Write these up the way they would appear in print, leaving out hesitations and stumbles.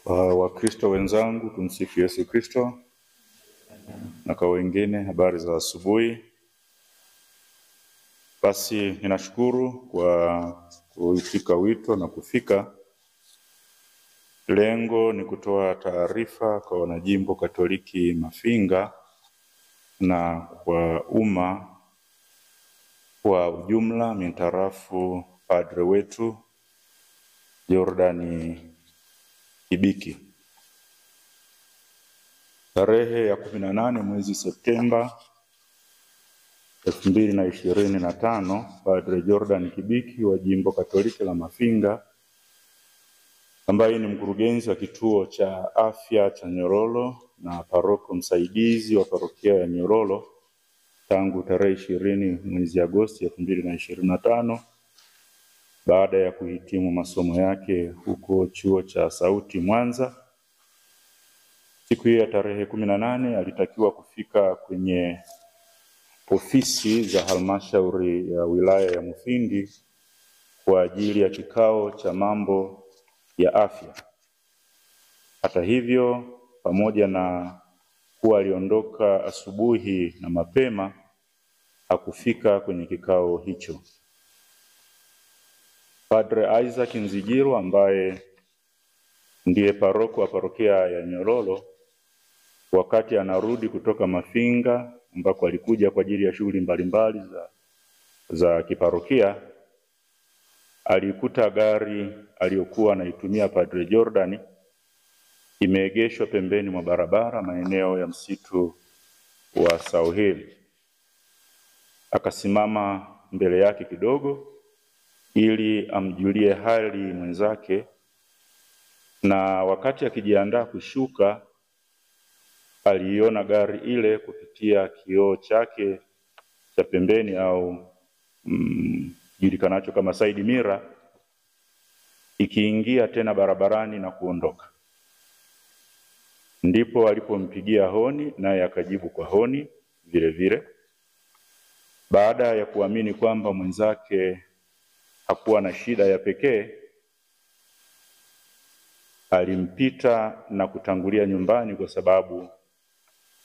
Wakristo wenzangu, tumsifu Yesu Kristo. Na kwa wengine, habari za asubuhi. Basi ninashukuru kwa kuitika wito na kufika. Lengo ni kutoa taarifa kwa wanajimbo Katoliki Mafinga na kwa umma kwa ujumla mintarafu padre wetu Jordan Kibiki. Tarehe ya 18 mwezi Septemba 2025, Padre Jordan Kibiki wa Jimbo Katoliki la Mafinga, ambaye ni mkurugenzi wa kituo cha afya cha Nyororo na paroko msaidizi wa parokia ya Nyororo tangu tarehe 20 mwezi Agosti 2025, baada ya kuhitimu masomo yake huko chuo cha Sauti Mwanza. Siku ya tarehe 18 alitakiwa kufika kwenye ofisi za halmashauri ya wilaya ya Mufindi kwa ajili ya kikao cha mambo ya afya. Hata hivyo, pamoja na kuwa aliondoka asubuhi na mapema, hakufika kwenye kikao hicho. Padre Isaac Nzigiro, ambaye ndiye paroko wa parokia ya Nyororo, wakati anarudi kutoka Mafinga ambako alikuja kwa ajili ya shughuli mbalimbali za kiparokia, alikuta gari aliyokuwa anaitumia Padre Jordan imeegeshwa pembeni mwa barabara maeneo ya msitu wa Sauheli. Akasimama mbele yake kidogo ili amjulie hali mwenzake, na wakati akijiandaa kushuka aliona gari ile kupitia kioo chake cha pembeni au julikanacho kama side mirror, ikiingia tena barabarani na kuondoka. Ndipo alipompigia honi, naye akajibu kwa honi vile vile. Baada ya kuamini kwamba mwenzake hakuwa na shida ya pekee, alimpita na kutangulia nyumbani kwa sababu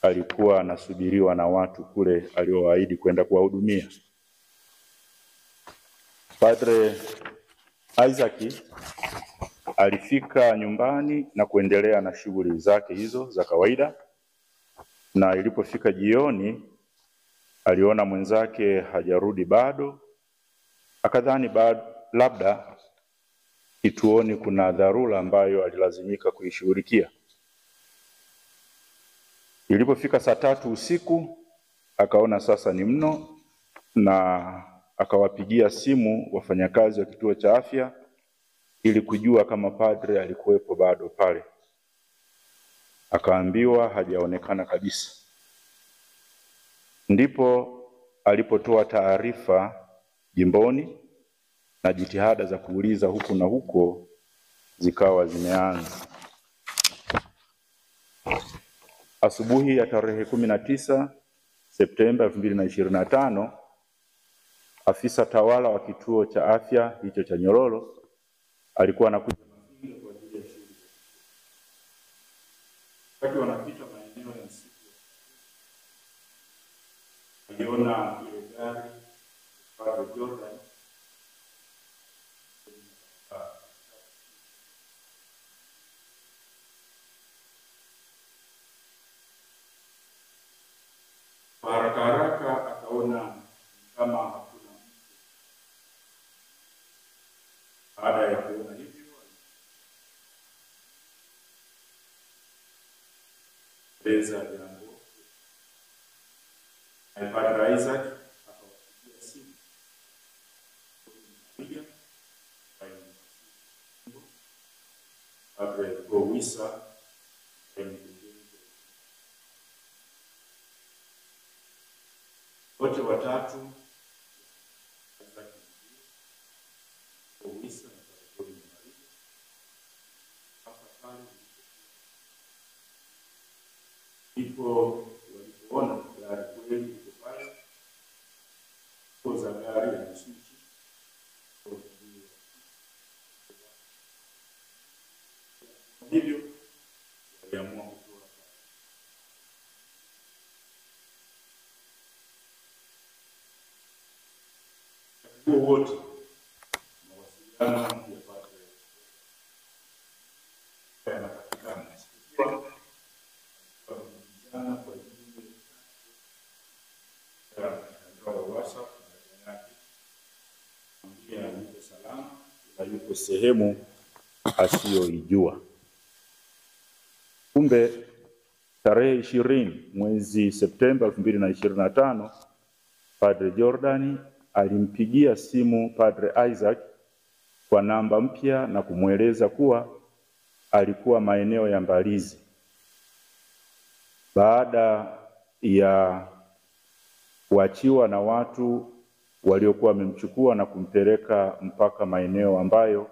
alikuwa anasubiriwa na watu kule aliowaahidi kwenda kuwahudumia. Padre Isaac alifika nyumbani na kuendelea na shughuli zake hizo za kawaida, na ilipofika jioni aliona mwenzake hajarudi bado. Akadhani labda kituoni kuna dharura ambayo alilazimika kuishughulikia. Ilipofika saa 3 usiku akaona sasa ni mno, na akawapigia simu wafanyakazi wa kituo cha afya ili kujua kama padre alikuwepo bado pale. Akaambiwa hajaonekana kabisa. Ndipo alipotoa taarifa jimboni na jitihada za kuuliza huku na huko zikawa zimeanza. Asubuhi ya tarehe 19 Septemba 2025, afisa tawala wa kituo cha afya hicho cha Nyororo alikuwa anakuja Mafinga kwa ajili ya shughuli. Wakati wanapita maeneo ya msitu, aliona ile gari Padre Jordan haraka akaona kama hakuna mtu. Baada ya kuona hivyo, beza jambo, Padre Isaac akawapigia simu Padre Gowisa wote watatu, Gowisa na Padre Maria, hapa pale ndipo walipoona gari kweli iko pale, za gari ya msuchi hivyo waliamua kutoa huo wote mawasiliano ya padre yanapatikana isipokuwa kwa ajili ya WhatsApp pia yuko salama na yuko sehemu asiyoijua. Kumbe tarehe 20 mwezi Septemba 2025 Padre Jordan alimpigia simu Padre Isaac kwa namba mpya na kumweleza kuwa alikuwa maeneo ya Mbalizi. Baada ya kuachiwa na watu waliokuwa wamemchukua na kumpeleka mpaka maeneo ambayo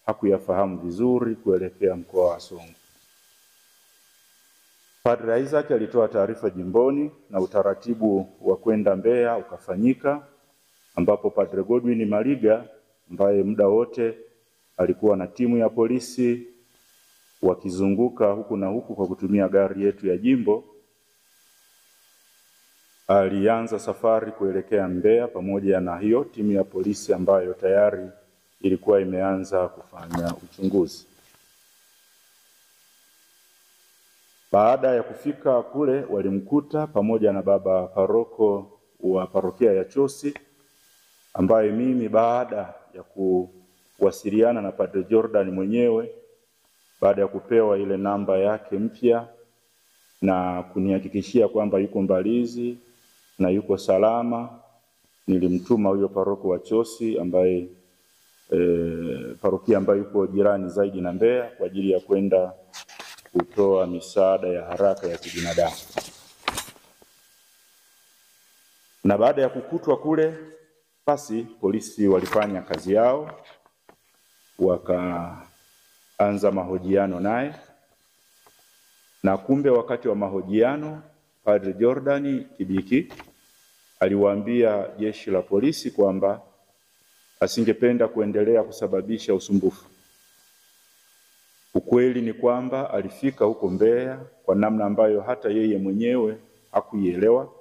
hakuyafahamu vizuri kuelekea mkoa wa Songwe. Padre Isaac alitoa taarifa jimboni na utaratibu wa kwenda Mbeya ukafanyika, ambapo Padre Godwin Maliga ambaye muda wote alikuwa na timu ya polisi wakizunguka huku na huku kwa kutumia gari yetu ya jimbo, alianza safari kuelekea Mbeya pamoja na hiyo timu ya polisi ambayo tayari ilikuwa imeanza kufanya uchunguzi. Baada ya kufika kule walimkuta pamoja na baba paroko wa parokia ya Chosi, ambaye mimi baada ya kuwasiliana na Padre Jordan mwenyewe, baada ya kupewa ile namba yake mpya na kunihakikishia kwamba yuko Mbalizi na yuko salama, nilimtuma huyo paroko wa Chosi ambaye parokia ambayo yuko jirani zaidi na Mbeya kwa ajili ya kwenda kutoa misaada ya haraka ya kibinadamu. Na baada ya kukutwa kule, basi polisi walifanya kazi yao, wakaanza mahojiano naye. Na kumbe wakati wa mahojiano Padre Jordan Kibiki aliwaambia jeshi la polisi kwamba asingependa kuendelea kusababisha usumbufu. Ukweli ni kwamba alifika huko Mbeya kwa namna ambayo hata yeye mwenyewe hakuielewa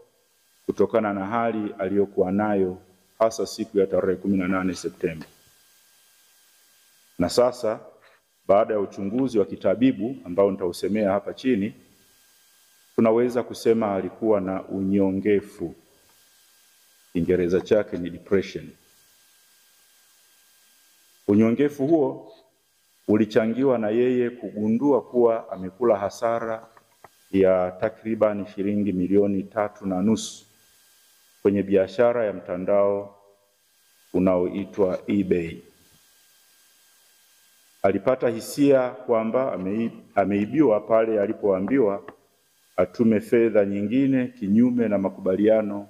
kutokana na hali aliyokuwa nayo hasa siku ya tarehe 18 Septemba. Na sasa baada ya uchunguzi wa kitabibu ambao nitausemea hapa chini, tunaweza kusema alikuwa na unyongefu. Kiingereza chake ni depression. Unyongefu huo ulichangiwa na yeye kugundua kuwa amekula hasara ya takriban shilingi milioni 3.5 kwenye biashara ya mtandao unaoitwa eBay. Alipata hisia kwamba ameibiwa pale alipoambiwa atume fedha nyingine kinyume na makubaliano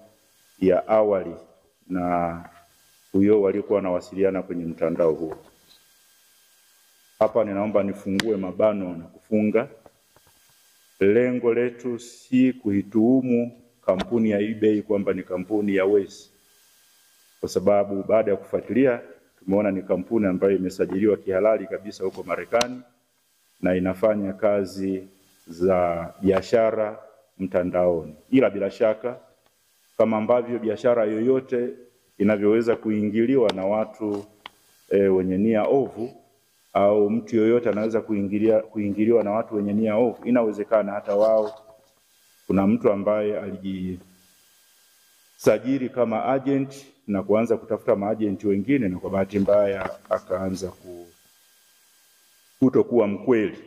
ya awali na huyo waliokuwa wanawasiliana kwenye mtandao huo. Hapa ninaomba nifungue mabano na kufunga. Lengo letu si kuituhumu kampuni ya eBay kwamba ni kampuni ya wezi, kwa sababu baada ya kufuatilia tumeona ni kampuni ambayo imesajiliwa kihalali kabisa huko Marekani na inafanya kazi za biashara mtandaoni. Ila bila shaka kama ambavyo biashara yoyote inavyoweza kuingiliwa na watu wenye nia ovu, au mtu yoyote anaweza kuingiliwa na watu wenye nia ovu, inawezekana hata wao kuna mtu ambaye alijisajili kama agent na kuanza kutafuta maagenti wengine, na kwa bahati mbaya akaanza kutokuwa mkweli.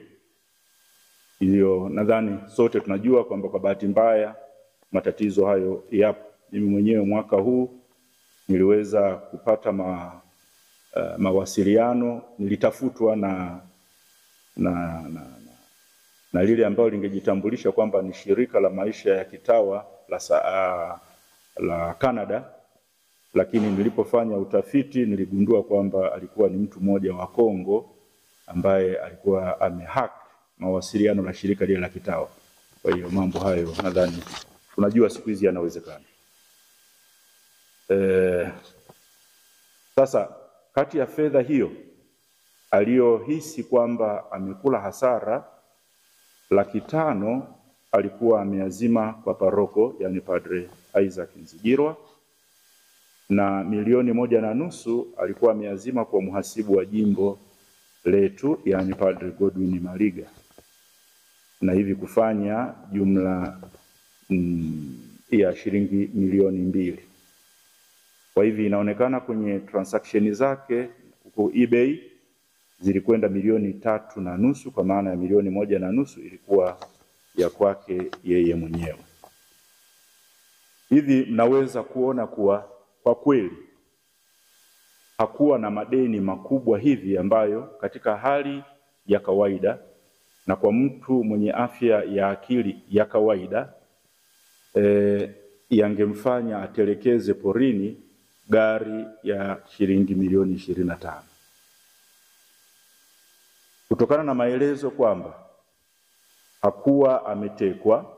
Hiyo nadhani sote tunajua kwamba kwa bahati mbaya matatizo hayo yapo. Mimi mwenyewe mwaka huu niliweza kupata mawasiliano, nilitafutwa na lile ambalo lingejitambulisha kwamba ni shirika la maisha ya kitawa la Canada, lakini nilipofanya utafiti niligundua kwamba alikuwa ni mtu mmoja wa Kongo ambaye alikuwa amehack mawasiliano na shirika lile la kitawa. Kwa hiyo mambo hayo nadhani tunajua siku hizi yanawezekana. Sasa kati ya fedha hiyo aliyohisi kwamba amekula hasara, 500,000 alikuwa ameazima kwa paroko, yani Padre Isaac Nzigirwa, na 1,500,000 alikuwa ameazima kwa mhasibu wa jimbo letu, yani Padre Godwin Maliga, na hivi kufanya jumla ya shilingi milioni 2. Kwa hivi inaonekana kwenye transaction zake huko eBay zilikwenda milioni 3.5, kwa maana ya milioni 1.5 ilikuwa ya kwake yeye mwenyewe. Hivi mnaweza kuona kuwa kwa kweli hakuwa na madeni makubwa hivi ambayo katika hali ya kawaida na kwa mtu mwenye afya ya akili ya kawaida yangemfanya atelekeze porini gari ya shilingi milioni 25. Kutokana na maelezo kwamba hakuwa ametekwa,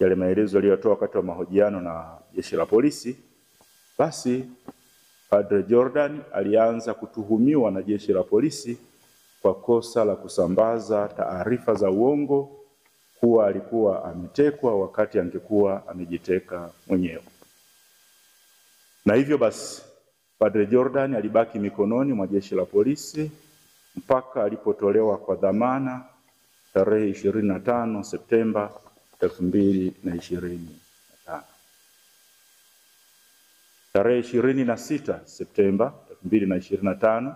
yale maelezo aliyotoa wakati wa mahojiano na jeshi la polisi, basi Padre Jordan alianza kutuhumiwa na jeshi la polisi kwa kosa la kusambaza taarifa za uongo kuwa alikuwa ametekwa wakati angekuwa amejiteka mwenyewe. Na hivyo basi Padre Jordan alibaki mikononi mwa jeshi la polisi mpaka alipotolewa kwa dhamana tarehe 25 Septemba 2025. Tarehe 26 Septemba 2025,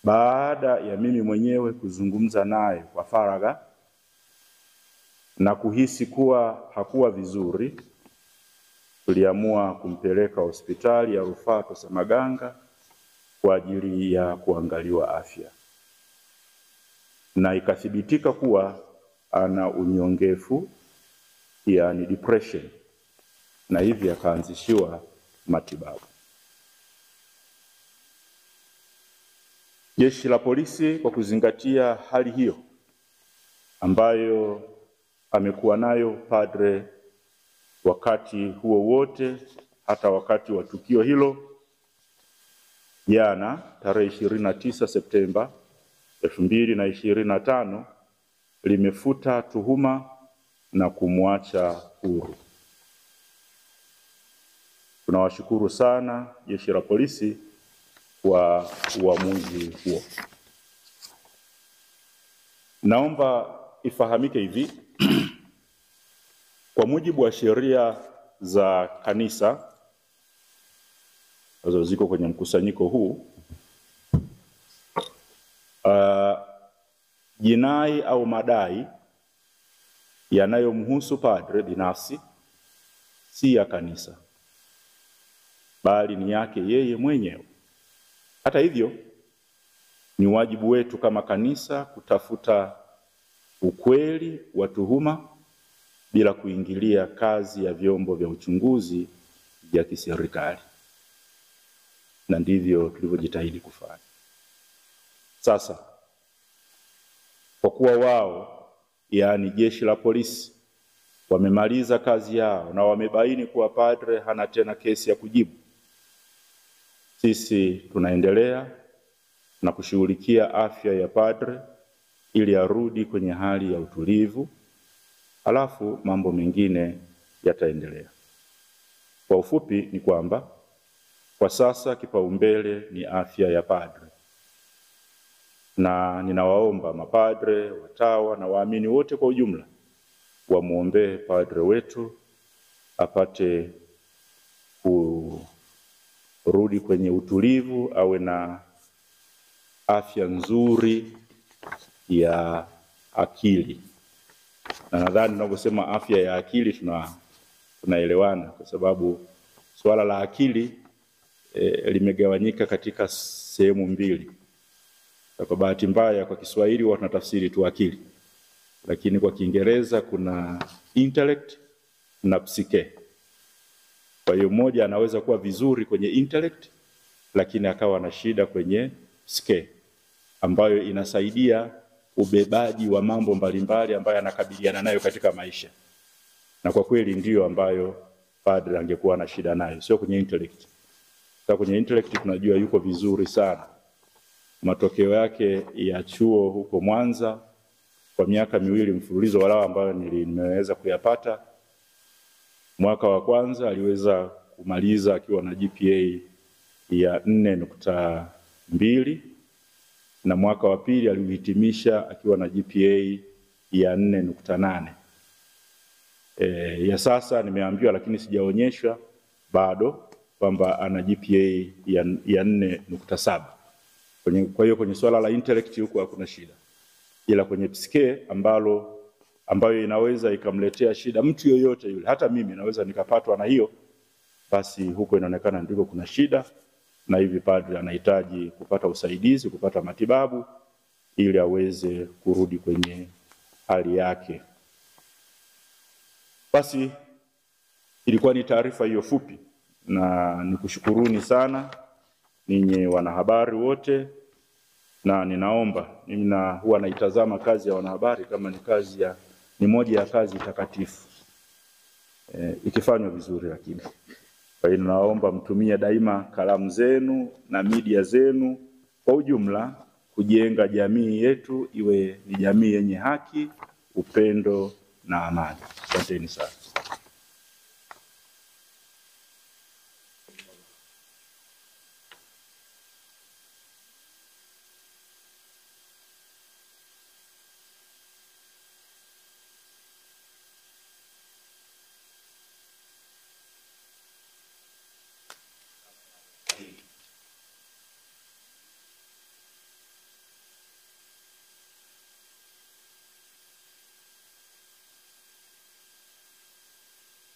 baada ya mimi mwenyewe kuzungumza naye kwa faragha na kuhisi kuwa hakuwa vizuri, tuliamua kumpeleka hospitali ya rufaa Tosamaganga kwa ajili ya kuangaliwa afya, na ikathibitika kuwa ana unyongefu, yani depression, na hivi akaanzishiwa matibabu. Jeshi la polisi kwa kuzingatia hali hiyo ambayo amekuwa nayo padre wakati huo wote, hata wakati wa tukio hilo jana tarehe 29 Septemba 2025, limefuta tuhuma na kumwacha huru. Tunawashukuru sana jeshi la polisi kwa uamuzi huo. Naomba ifahamike hivi kwa mujibu wa sheria za kanisa ambazo ziko kwenye mkusanyiko huu, jinai au madai yanayomhusu padre binafsi si ya kanisa, bali ni yake yeye mwenyewe. Hata hivyo, ni wajibu wetu kama kanisa kutafuta ukweli wa tuhuma bila kuingilia kazi ya vyombo vya uchunguzi vya kiserikali, na ndivyo tulivyojitahidi kufanya. Sasa kwa kuwa wao, yaani jeshi la polisi, wamemaliza kazi yao na wamebaini kuwa padre hana tena kesi ya kujibu, sisi tunaendelea na kushughulikia afya ya padre ili arudi kwenye hali ya utulivu, halafu mambo mengine yataendelea. Kwa ufupi ni kwamba kwa sasa kipaumbele ni afya ya padre, na ninawaomba mapadre, watawa na waamini wote kwa ujumla wamuombee padre wetu apate kurudi kwenye utulivu, awe na afya nzuri ya akili. Na nadhani tunaposema afya ya akili tunaelewana, kwa sababu swala la akili limegawanyika katika sehemu mbili. Kwa bahati mbaya kwa Kiswahili huwa tunatafsiri tu akili, lakini kwa Kiingereza kuna intellect na psyche. Kwa hiyo mmoja anaweza kuwa vizuri kwenye intellect lakini akawa na shida kwenye psyche, ambayo inasaidia ubebaji wa mambo mbalimbali ambayo anakabiliana nayo katika maisha. Na kwa kweli ndiyo ambayo padre angekuwa na shida nayo, sio kwenye intellect. Sasa kwenye intellect tunajua yuko vizuri sana, matokeo yake ya chuo huko Mwanza kwa miaka miwili mfululizo walao ambayo nimeweza kuyapata. Mwaka wa kwanza aliweza kumaliza akiwa na GPA ya 4.2 na mwaka wa pili alihitimisha akiwa na GPA ya 4.8. Ya sasa nimeambiwa lakini sijaonyeshwa bado kwamba ana GPA ya 4.7. Kwa hiyo kwenye swala la intellect huko hakuna shida. Ila kwenye psike ambayo inaweza ikamletea shida mtu yoyote yule, hata mimi naweza nikapatwa na hiyo, basi huko inaonekana ndiko kuna shida, na hivi padri anahitaji kupata usaidizi, kupata matibabu ili aweze kurudi kwenye hali yake. Basi ilikuwa ni taarifa hiyo fupi, na nikushukuruni sana ninyi wanahabari wote, na ninaomba, mimi huwa naitazama kazi ya wanahabari kama ni moja ya kazi takatifu ikifanywa vizuri. Lakini kwa hiyo naomba mtumie daima kalamu zenu na media zenu kwa ujumla kujenga jamii yetu iwe ni jamii yenye haki, upendo na amani. Asanteni sana.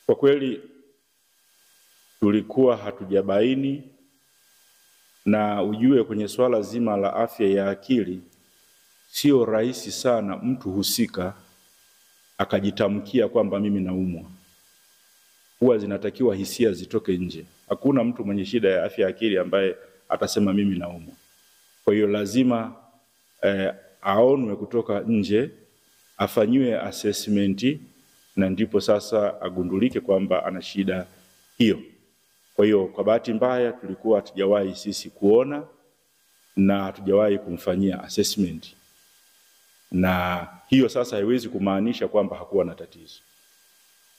Kwa kweli tulikuwa hatujabaini, na ujue kwenye swala zima la afya ya akili sio rahisi sana mtu husika akajitamkia kwamba mimi naumwa. Huwa zinatakiwa hisia zitoke nje. Hakuna mtu mwenye shida ya afya ya akili ambaye atasema mimi naumwa. Kwa hiyo lazima aonwe kutoka nje, afanyiwe assessment, na ndipo sasa agundulike kwamba ana shida hiyo. Kwa hiyo kwa bahati mbaya tulikuwa hatujawahi sisi kuona na hatujawahi kumfanyia assessment, na hiyo sasa haiwezi kumaanisha kwamba hakuwa na tatizo.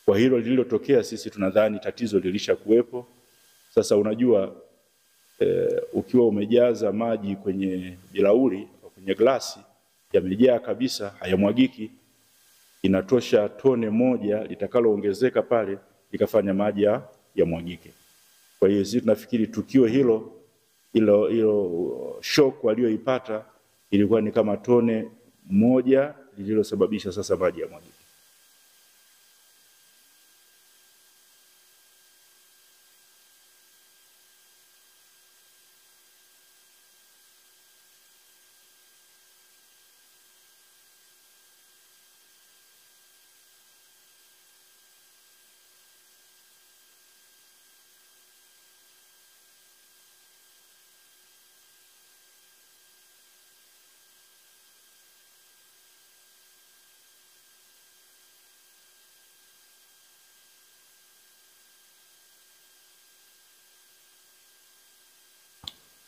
Kwa hilo lililotokea sisi tunadhani tatizo lilisha kuwepo. Sasa unajua ukiwa umejaza maji kwenye bilauri au kwenye glasi yamejaa kabisa, hayamwagiki, inatosha tone moja litakaloongezeka pale likafanya maji yamwagike. Kwa hiyo sisi tunafikiri tukio hilo shock walioipata ilikuwa ni kama tone moja lililosababisha sasa maji yamwagike.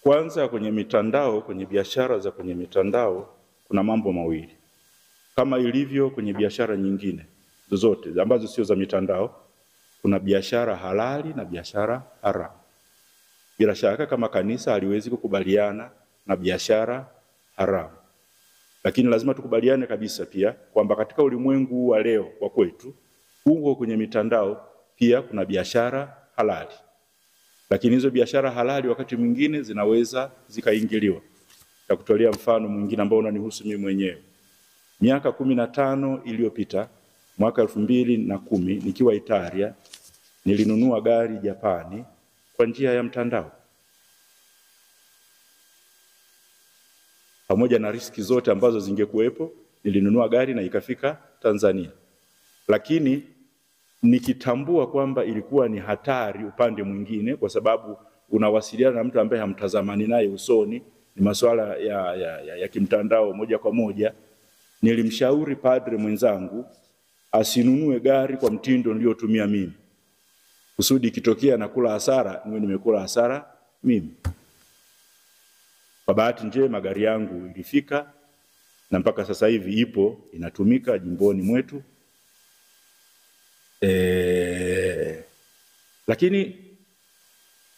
Kwanza kwenye mitandao, kwenye biashara za kwenye mitandao kuna mambo mawili. Kama ilivyo kwenye biashara nyingine zote ambazo sio za mitandao, kuna biashara halali na biashara haramu. Bila shaka kama kanisa haliwezi kukubaliana na biashara haramu. Lakini lazima tukubaliane kabisa pia kwamba katika ulimwengu wa leo kwa kwetu, huko kwenye mitandao pia kuna biashara halali. Lakini hizo biashara halali wakati mwingine zinaweza zikaingiliwa. Nitakutolea mfano mwingine ambao unanihusu mimi mwenyewe. Miaka 15 iliyopita, mwaka 2010 nikiwa Italia, nilinunua gari Japani kwa njia ya mtandao. Pamoja na riski zote ambazo zingekuwepo, nilinunua gari na ikafika Tanzania. Lakini nikitambua kwamba ilikuwa ni hatari upande mwingine, kwa sababu unawasiliana na mtu ambaye hamtazamani naye usoni, ni masuala ya kimtandao moja kwa moja, nilimshauri padre mwenzangu asinunue gari kwa mtindo niliotumia mimi, kusudi ikitokea na kula hasara niwe nimekula hasara mimi. Kwa bahati njema gari yangu ilifika na mpaka sasa hivi ipo inatumika jimboni mwetu. Lakini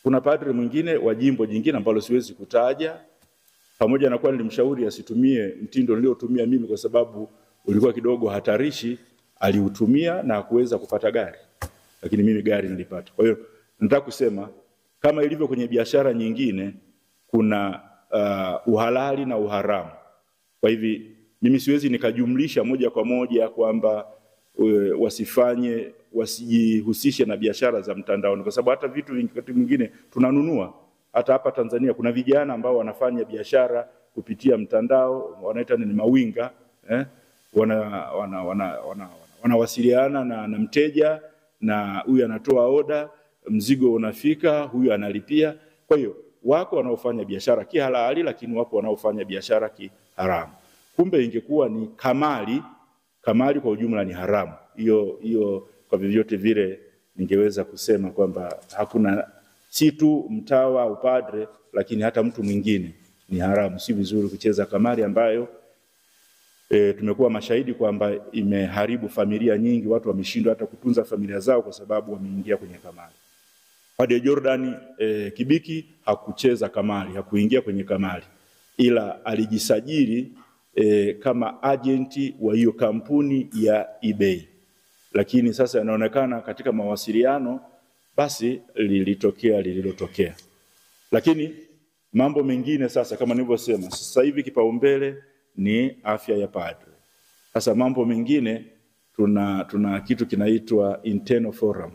kuna padre mwingine wa jimbo jingine ambalo siwezi kutaja, pamoja na kuwa nilimshauri asitumie mtindo niliotumia mimi kwa sababu ulikuwa kidogo hatarishi, aliutumia na kuweza kupata gari, lakini mimi gari nilipata. Kwa hiyo nataka kusema kama ilivyo kwenye biashara nyingine kuna uhalali na uharamu. Kwa hivi mimi siwezi nikajumlisha moja kwa moja kwamba wasijihusishe na biashara za mtandaoni, kwa sababu hata vitu wakati mwingine tunanunua. Hata hapa Tanzania kuna vijana ambao wanafanya biashara kupitia mtandao, wanaita ni mawinga, wanawasiliana na mteja, na huyu anatoa oda, mzigo unafika, huyu analipia. Kwa hiyo wako wanaofanya biashara kihalali, lakini wako wanaofanya biashara kiharamu. Kumbe ingekuwa ni kamali kwa ujumla ni haramu. Hiyo kwa vyovyote vile ningeweza kusema kwamba hakuna, si tu mtawa au padre, lakini hata mtu mwingine ni haramu. Si vizuri kucheza kamari ambayo tumekuwa mashahidi kwamba imeharibu familia nyingi. Watu wameshindwa hata kutunza familia zao kwa sababu wameingia kwenye kamari. Padre Jordan Kibiki hakucheza kamari, hakuingia kwenye kamari, ila alijisajili kama agenti wa hiyo kampuni ya eBay. Lakini sasa inaonekana katika mawasiliano basi lilitokea lililotokea. Lakini mambo mengine sasa, kama nilivyosema, sasa hivi kipaumbele ni afya ya padre. Sasa mambo mengine tuna kitu kinaitwa internal forum.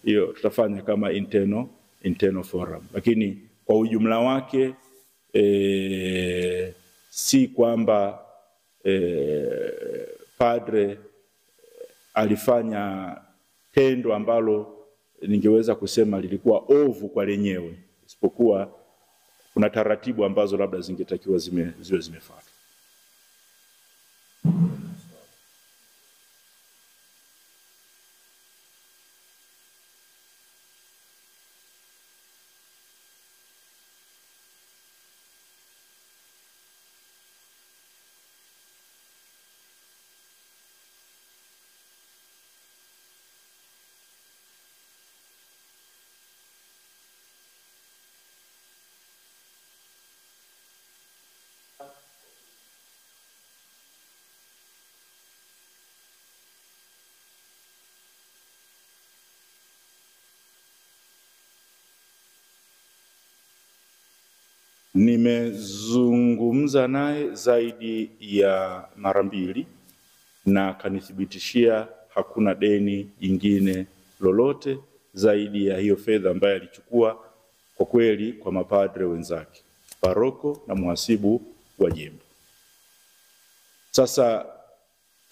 Hiyo tutafanya kama internal forum. Lakini kwa ujumla wake si kwamba padre alifanya tendo ambalo ningeweza kusema lilikuwa ovu kwa lenyewe, isipokuwa kuna taratibu ambazo labda zingetakiwa ziwe zimefuatwa. Nimezungumza naye zaidi ya mara mbili na kanithibitishia hakuna deni jingine lolote zaidi ya hiyo fedha ambayo alichukua kwa kweli kwa mapadre wenzake, paroko na mhasibu wa jimbo. Sasa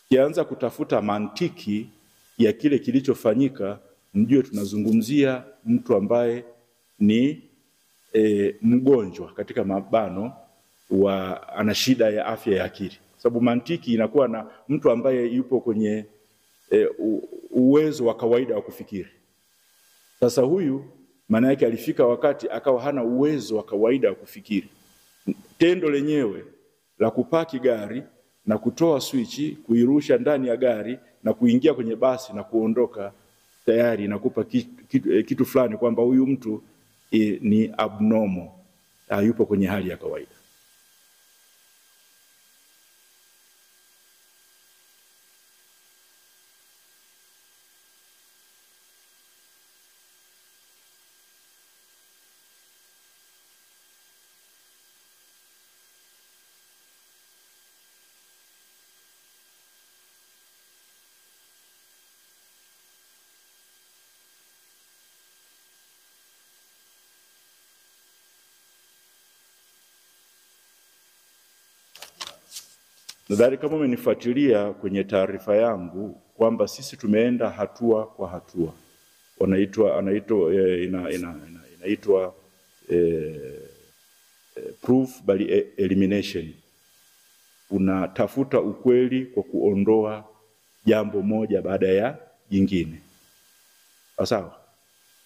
tukianza kutafuta mantiki ya kile kilichofanyika, mjue tunazungumzia mtu ambaye ni mgonjwa katika mabano ana shida ya afya ya akili. Sababu mantiki inakuwa na mtu ambaye yupo kwenye uwezo wa kawaida wa kufikiri. Sasa huyu maana yake alifika wakati akawa hana uwezo wa kawaida wa kufikiri. Tendo lenyewe la kupaki gari na kutoa swichi, kuirusha ndani ya gari na kuingia kwenye basi na kuondoka, tayari inakupa kitu fulani kwamba huyu mtu ni abnormal, hayupo kwenye hali ya kawaida. Nadhani kama umenifuatilia kwenye taarifa yangu kwamba sisi tumeenda hatua kwa hatua. Inaitwa proof by elimination. Unatafuta ukweli kwa kuondoa jambo moja baada ya jingine. Sawa?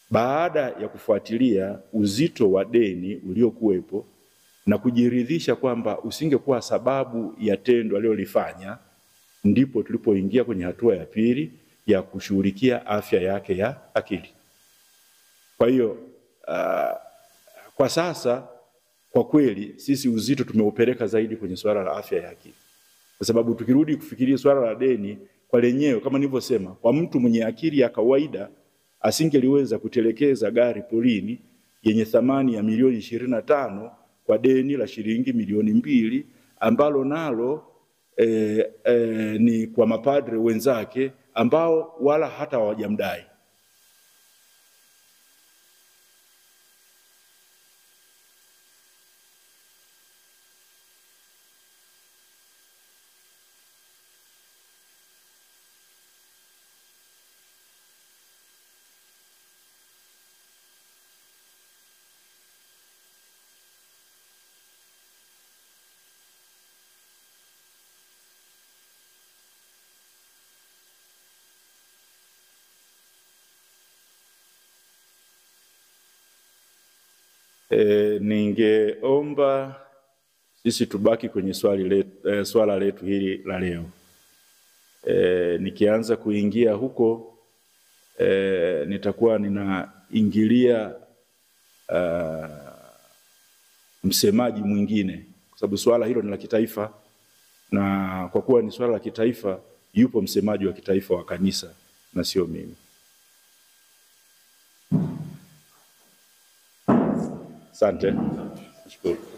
Baada ya kufuatilia uzito wa deni uliokuwepo na kujiridhisha kwamba usingekuwa sababu ya tendo alilolifanya, ndipo tulipoingia kwenye hatua ya pili ya kushughulikia afya yake ya akili. Kwa hiyo kwa sasa kwa kweli sisi uzito tumeupeleka zaidi kwenye swala la afya ya akili, kwa sababu tukirudi kufikiria swala la deni kwa lenyewe, kama nilivyosema, kwa mtu mwenye akili ya kawaida asingeliweza kutelekeza gari polini yenye thamani ya milioni 25 kwa deni la shilingi milioni 2 ambalo nalo ni kwa mapadre wenzake ambao wala hata hawajamdai. Ningeomba sisi tubaki kwenye swala letu hili la leo. Nikianza kuingia huko nitakuwa ninaingilia msemaji mwingine, kwa sababu swala hilo ni la kitaifa, na kwa kuwa ni swala la kitaifa yupo msemaji wa kitaifa wa kanisa na sio mimi. Asante. Nashukuru.